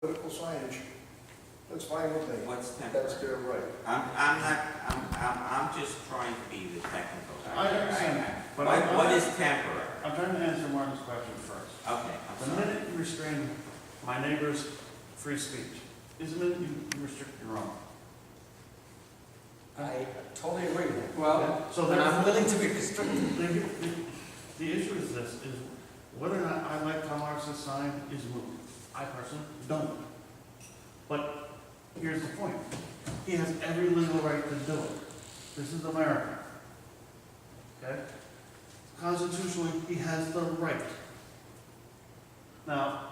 political signage, that's fine with me. What's temporary? That's their right. I'm just trying to be the technical guy. I understand that, but What is temporary? I'm trying to answer Martin's question first. Okay, I'm The sorry. minute you restrain my neighbor's free speech is the minute you restrict your own. I totally agree with that. Well, So And I'm there's, willing to be restricted. the issue is this, is whether or not I like Tom Morris's sign is moot. I personally don't. But here's the point. He has every legal right to do it. This is America. Okay? Constitutionally, he has the right. Now,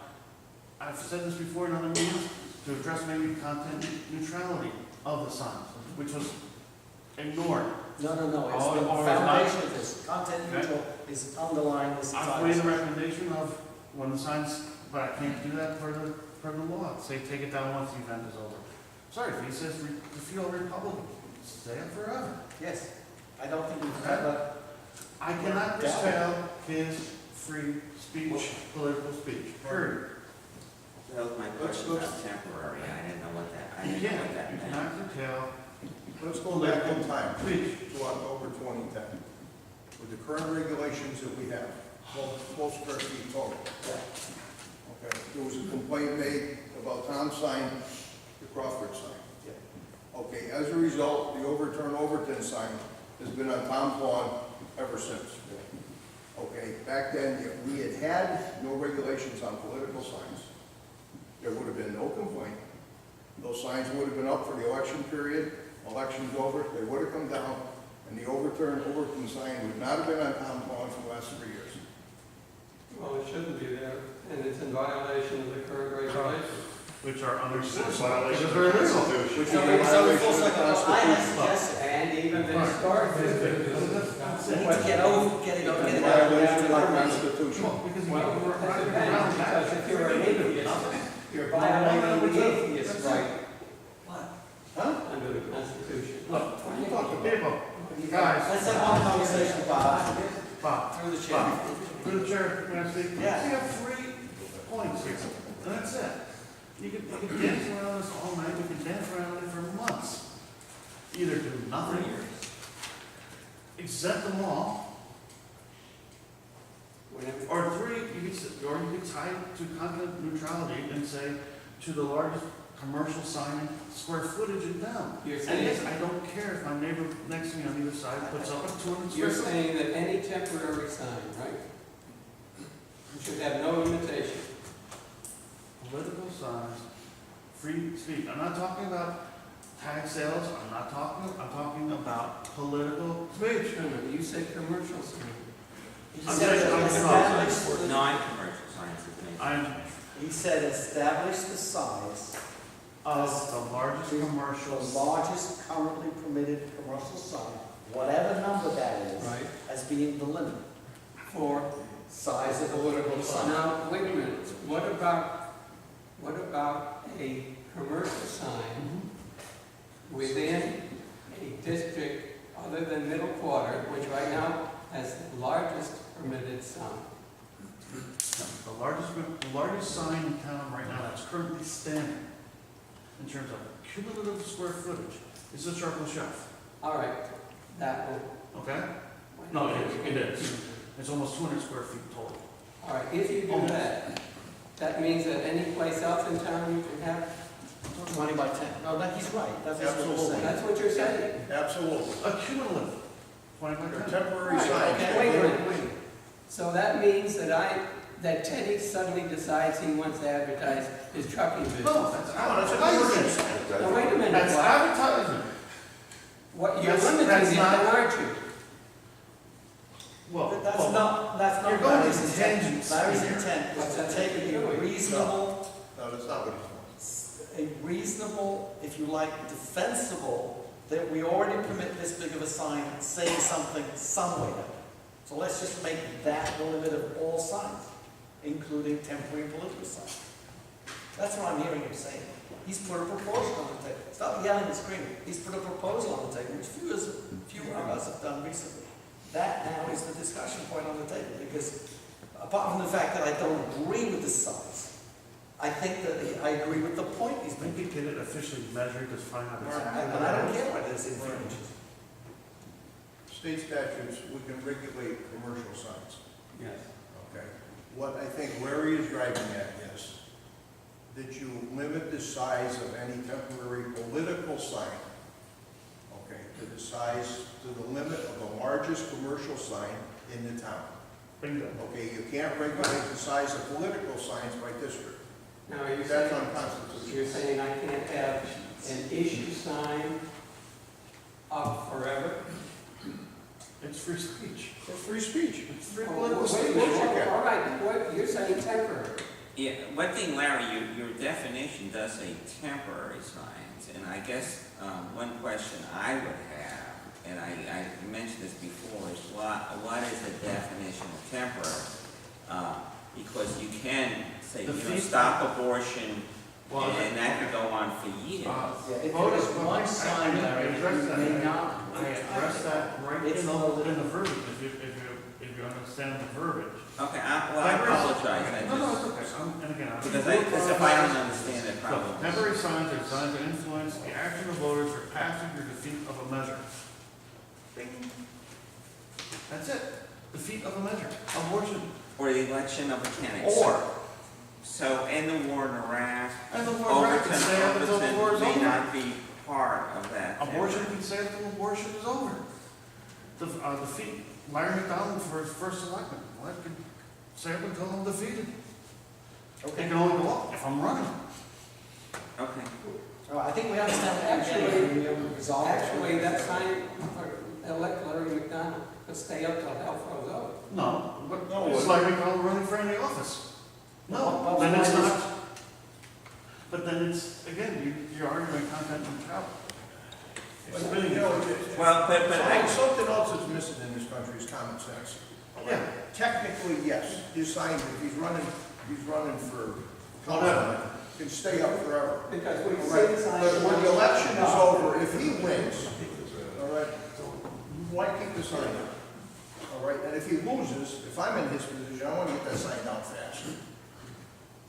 I've said this before in other meetings, to address maybe content neutrality of the signs, which was ignored. No, it's Oh, the or it's not. foundation of this. Content neutral is underlying this I've entire. made a recommendation of when the signs, but I can't do that per the law. Say, take it down once the event is over. Sorry, if he says to feel Republican, stay up forever. Yes, I don't think we've ever, I cannot curtail his free speech, political speech, period. That was my question about temporary. I didn't know what that, I You didn't know can't, what that you meant. cannot curtail Let's go back in time speech. to October 2010. With the current regulations that we have, 12 square feet total. Okay, there was a complaint made about Tom's sign, the Crawford sign. Okay, as a result, the overturned Overton sign has been on Tom's lawn ever since. Okay, back then, if we had no regulations on political signs, there would have been no complaint. Those signs would have been up for the election period. Election's over, they would have come down, and the overturned Overton sign would not have been on Tom's lawn for the last 3 years. well, it shouldn't be there, and it's in violation of the current regulations. Which are under Which is a Because violation of they're the illegal. Constitution. Which is So a it's violation full of the circle. I have Constitution. suggested, And even the Right. historic That's district. it. we need to get over, get it It's down a violation of like the this. Constitution. Because Well, we're it running depends, around because if you're an atheist, you're violating the atheist right What? Huh? under the Constitution. Look, What are you talking about? people, guys, Let's have one conversation, Bob, Bob, through the chair. through the chair, can I speak? Yeah. We have 3 points here, and that's it. You can dance around this all night, we can dance around it for months. Either do nothing, exempt them all, Whenever- or 3, you could tie it to content neutrality and say to the largest commercial sign, square footage and down. You're And saying, yes, I don't care if my neighbor next to me on either side puts up a 200 square you're foot. saying that any temporary sign, right, should have no limitation. Political signs, free speech. I'm not talking about tag sales, I'm talking about political speech. No, no, you said commercial sign. He I'm said saying- establish the- Non-commercial signs is maybe. He said establish the size Of the largest the commercial. largest currently permitted commercial sign, whatever number that is, Right. as being the limit For, size of political sign. now, wait a minute, what about a commercial sign within a district other than Middle Quarter, which right now has the largest permitted sign? The largest sign in town right now that's currently standing in terms of cumulative square footage is the Circle Chef, All right, that will. okay? No, it is. It's almost 200 square feet total. All right, if you do that, that means that any place else in town you can have, 20 by 10. No, that, he's right, that's what we're Absolutely. saying. that's what you're saying. Absolutely. A cumulative, 20 by They're 10. temporary Right, signs. okay, wait a minute. So that means that Teddy suddenly decides he wants to advertise his trucking business. No, that's advertising. Now, wait a minute, That's what? advertising. What, you're That's limiting it, not- then, aren't you? Well, That's well, not you're going Larry's to intent. tangents Larry's here. intent What's is to that take have to a do with it? reasonable, No, that's not what he's if you like, defensible, that we already permit this big of a sign saying something somewhere. So let's just make that the limit of all signs, including temporary and political signs. That's what I'm hearing him saying. He's put a proposal on the table. Stop yelling and screaming. He's put a proposal on the table, which few of us have done recently. That now is the discussion point on the table, because apart from the fact that I don't agree with the size, I think that I agree with the point he's We making. could get it officially measured, just find out Right. exactly. And I don't care what it is in feet inches. State statutes, we can regulate commercial signs, Yes. okay? What I think Larry is driving at is that you limit the size of any temporary political sign, okay, to the size, to the limit of the largest commercial sign in the town. Bingo. Okay, you can't regulate the size of political signs by district. Now, are you That's saying, unconstitutional. you're saying I can't have an issue sign up forever? It's free speech. It's free speech. It's free Oh, political wait, speech. wait, all right, what, you're saying temporary. Yeah, one thing, Larry, your definition does say temporary signs, and I guess, one question I would have, and I mentioned this before, is what is the definition of temporary? Because you can say, stop abortion, Well, and that could go on for years. Yeah, if there is one sign, Larry, that may not. I addressed that right in the verbiage, if you understand the verbiage. Okay, I apologize, No, no, it's okay. And again, because if I don't understand it, So, probably. temporary signs are signs that influence the action of voters for passage or defeat of a measure. That's it. Defeat of a measure. Abortion. Or the election of a candidate. Or. So, and the war in Iraq, And the war right can stay up until the war is Overton may over. not be part of that. Abortion can stay up until abortion is over. Defeat Larry McDonald for his first election. Well, that can stay up until I'm defeated. It can only go up if I'm running. Okay. All right, I think we understand what you're getting, and we'll resolve it. Actually, that sign for elect Larry McDonald could stay up till hell froze over. No, but No, it's it- Larry McDonald running for any office. No, Well, then it's why not. But then it's, again, you're arguing content neutrality. It's But, really, you know, Well, but something else that's missing in this country is common sense. yeah. Technically, yes, his sign, if he's running for council, can stay up forever. Because we All say right, the sign. but when the election is over, if he wins, all right, why keep the sign up? All right, and if he loses, if I'm in his position, I want to get that sign down fast.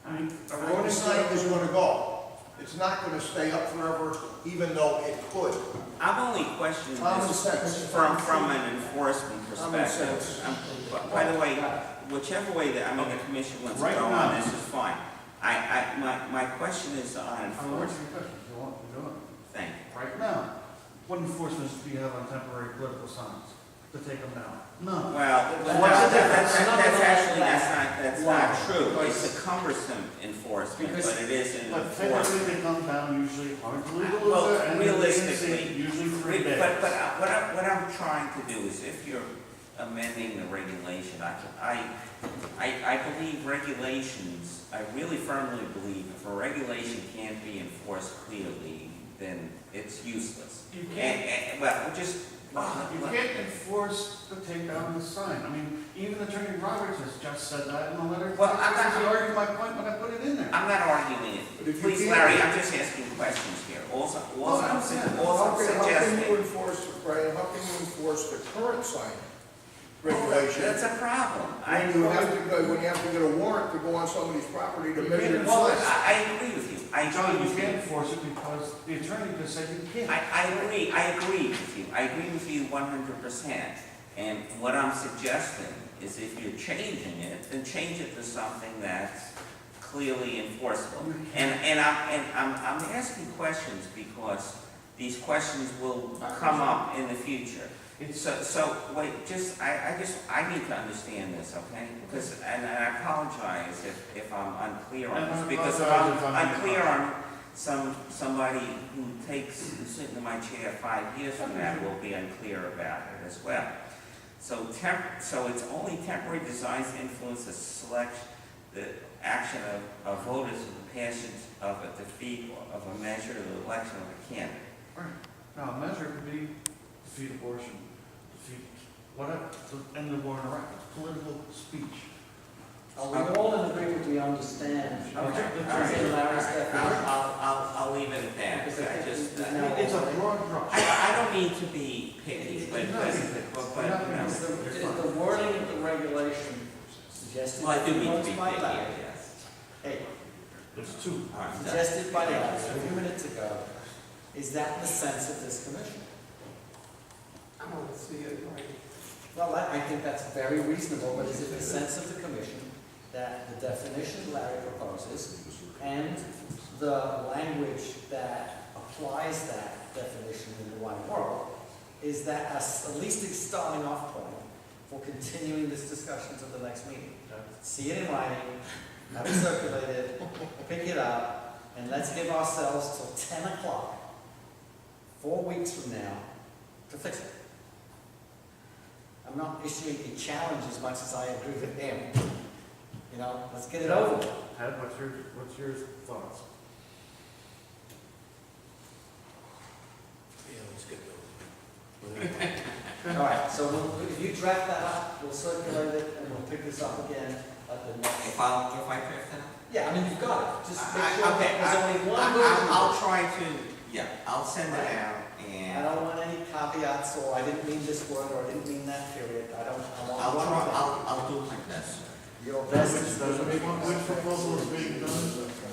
I mean, A road sign is going to go. It's not going to stay up forever, even though it could. I'm only questioning Common this sense. from an enforcement Common perspective. sense. By the way, whichever way that, I mean, the commission wants to Right go now. on this is fine. My question is on I'm answering enforcement. your question. You want to do it? Thank you. Right now, what enforcement do you have on temporary political signs to take them down? None. Well, What's the difference? that's not true. It's a cumbersome enforcement, Because- but it is an But enforcement. typically they come down usually hard to legal Well, loser and realistically, usually 3 days. But what I'm trying to do is, if you're amending the regulation, I believe regulations, I really firmly believe if a regulation can't be enforced clearly, then it's useless. You can't, Well, just. you can't enforce the take down of the sign. I mean, even Attorney Roberts has just said that in a letter. Well, I'm not- He argued my point when I put it in there. I'm not arguing But it. if you Please, can't- Larry, I'm just asking questions here. Also, Well, I understand. How can you suggesting. enforce, Brian, how can you enforce the current sign regulation? That's a problem. When you have to get a warrant to go on somebody's property to measure the Well, size. I agree with you. I John, agree you with can't you. enforce it because the attorney just said you can't. I agree with you. I agree with you 100%. And what I'm suggesting is if you're changing it, then change it to something that's clearly enforceable. And I'm asking questions because these questions will come up in the future. So wait, I need to understand this, okay? Because, and I apologize if I'm unclear on this, because if I'm unclear on somebody who's sitting in my chair 5 years from now will be unclear about it as well. So it's only temporary designs to influence the action of voters in the passage of a defeat of a measure of the election of a candidate. Right. Now, a measure could be defeat abortion, defeat whatever, to end the war in Iraq. It's political speech. Are we all in agreement, we understand? Okay. That's in Larry's definition. I'll leave it at that. Because I I think just, we've I mean, it's a broad brush. I don't mean to be picky, but, No, but, you're not you know. Is the wording of the regulation suggested? Well, I do mean to be By picky, Larry? yes. Hey, There's two. All right, suggested by Alex a few minutes ago, is that the sense of this commission? I want to see it right. Well, I think that's very reasonable, but is it the sense of the commission that the definition Larry proposes and the language that applies that definition in the wide world, is that at least a starting off point for continuing this discussion to the next meeting? See it in writing, have it circulated, pick it up, and let's give ourselves till 10 o'clock, 4 weeks from now, to fix it. I'm not issuing a challenge as much as I agree with him. You know, let's get it over with. Ted, what's your thoughts? Yeah, let's get All right, so if you draft that up, we'll circulate it, and we'll pick this up again at the next. if I drift it? Yeah, I mean, you've got it, just make I- sure that okay, there's only one version. I'll try to, yeah, I'll send it Right. out I and don't want any caveats, or I didn't mean this word, or I didn't mean that period, I want I'll one try, thing. I'll do my best. Your best is. Which proposal is being done?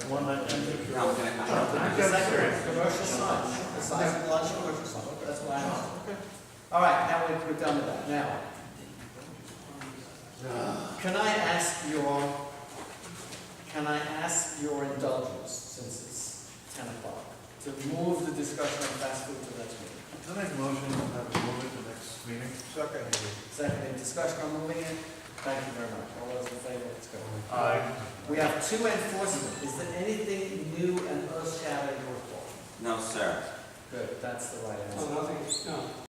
One that ended. No, I'm gonna, I'm The second, curious. commercial sign, the size of the large commercial sign, that's what I know. All right, now we're done with that. Now, can I ask your indulgence, since it's 10 o'clock, to move the discussion on fast food to the next meeting? Can I make a motion that we move it to next meeting? Second. Second, discussion on moving it? Thank you very much. All those in favor, let's go. Aye. We have 2 enforcement. Is there anything new and earth-shattering to report? no, sir. Good, that's the right answer. Oh, nothing, no.